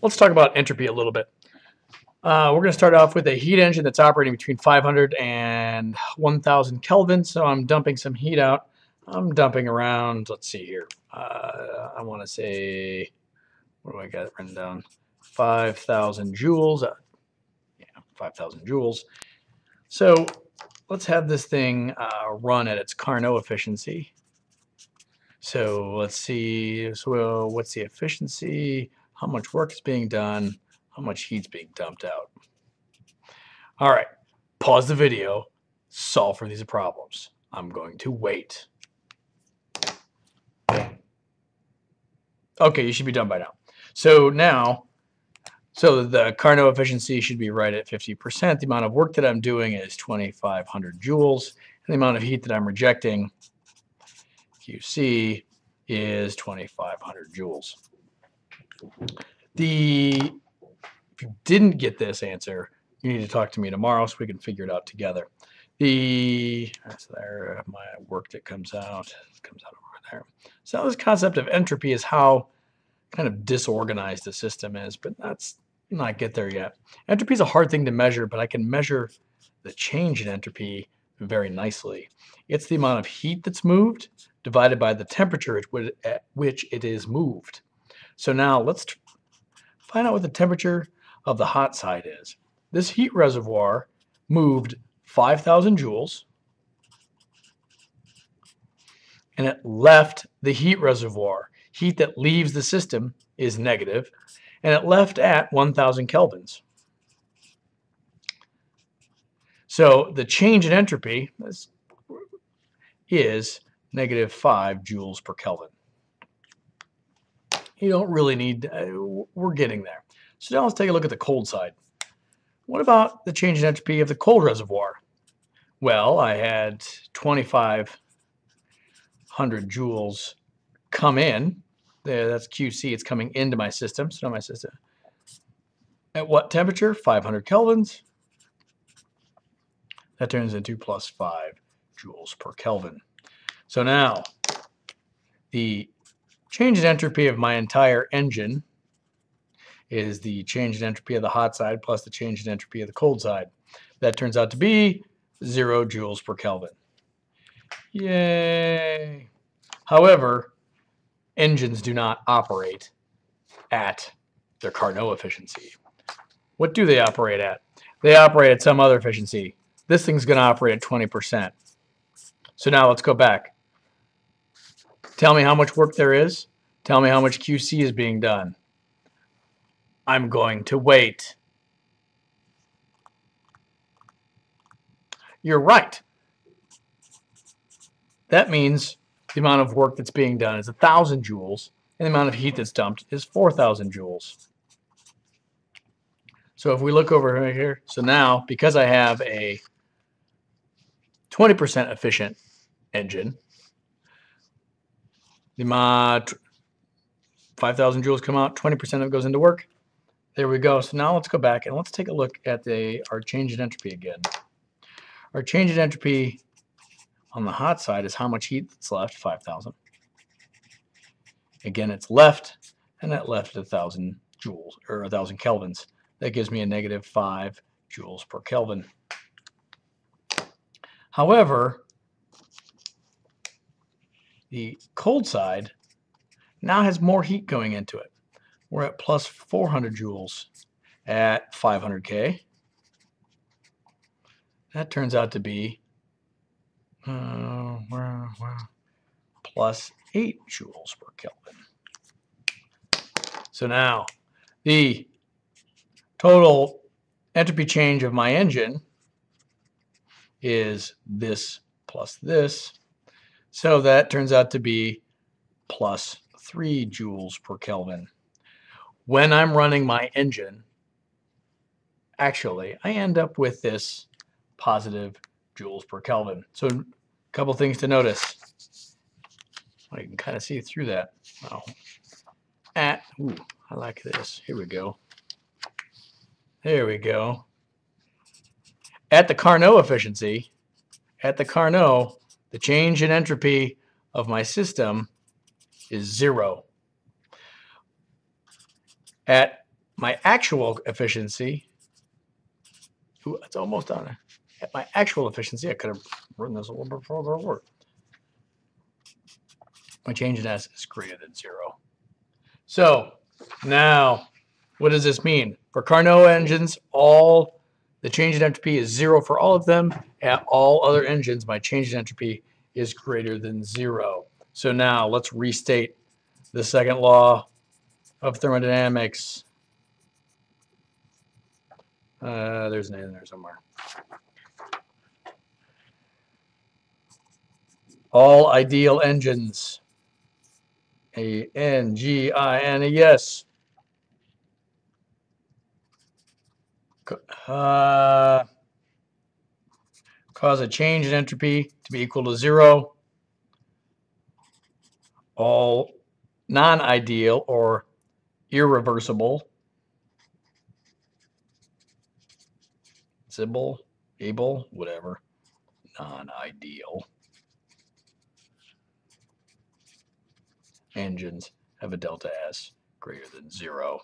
let's talk about entropy a little bit. We're going to start off with a heat engine that's operating between 500 and 1000 Kelvin. So I'm dumping some heat out. I'm dumping around, let's see here. I want to say, what do I got written down? 5,000 joules. Yeah, 5,000 joules. So let's have this thing run at its Carnot efficiency. So let's see. So what's the efficiency? How much work is being done? How much heat's being dumped out? All right, pause the video, solve for these problems. I'm going to wait. Okay, you should be done by now. So now, the Carnot efficiency should be right at 50%. The amount of work that I'm doing is 2,500 joules. And the amount of heat that I'm rejecting, QC, is 2,500 joules. If you didn't get this answer, you need to talk to me tomorrow so we can figure it out together. That's there, my work that comes out over there. So this concept of entropy is how kind of disorganized the system is, but let's not get there yet. Entropy is a hard thing to measure, but I can measure the change in entropy very nicely. It's the amount of heat that's moved divided by the temperature at which it is moved. So now let's find out what the temperature of the hot side is. This heat reservoir moved 5,000 joules, and it left the heat reservoir. Heat that leaves the system is negative, and it left at 1,000 kelvins. So the change in entropy is -5 joules per Kelvin. You don't really need, we're getting there. So now let's take a look at the cold side. What about the change in entropy of the cold reservoir? Well, I had 2,500 joules come in. There, that's QC. It's coming into my system. So now my system. At what temperature? 500 kelvins. That turns into +5 joules per Kelvin. So now the change in entropy of my entire engine is the change in entropy of the hot side plus the change in entropy of the cold side. That turns out to be 0 joules per Kelvin. Yay! However, engines do not operate at their Carnot efficiency. What do they operate at? They operate at some other efficiency. This thing's going to operate at 20%. So now let's go back. Tell me how much work there is. Tell me how much QC is being done. I'm going to wait. You're right. That means the amount of work that's being done is 1,000 joules, and the amount of heat that's dumped is 4,000 joules. So if we look over right here, so now because I have a 20% efficient engine, the 5,000 joules come out, 20% of it goes into work. There we go. So now let's go back and let's take a look at our change in entropy again. Our change in entropy on the hot side is how much heat that's left, 5,000. Again, it's left, and that left 1,000 joules, or 1,000 kelvins. That gives me a -5 joules per Kelvin. However, the cold side now has more heat going into it. We're at +400 joules at 500K. That turns out to be +8 joules per Kelvin. So now the total entropy change of my engine is this plus this. So that turns out to be +3 joules per Kelvin. When I'm running my engine, actually, I end up with this +, joules per Kelvin. So a couple things to notice. I can kind of see through that. Oh. Ooh, I like this. Here we go. There we go. At the Carnot efficiency, at the Carnot, the change in entropy of my system is 0. At my actual efficiency, ooh, it's almost done. At my actual efficiency, I could have written this a little bit further. My change in S is greater than 0. So now, what does this mean? For Carnot engines, all the change in entropy is 0 for all of them. At all other engines, my change in entropy is greater than 0. So now let's restate the second law of thermodynamics. There's an A in there somewhere. All ideal engines, A-N-G-I-N-E-S, cause a change in entropy to be equal to 0. All non-ideal or irreversible, able, whatever, non-ideal engines have a delta S greater than 0.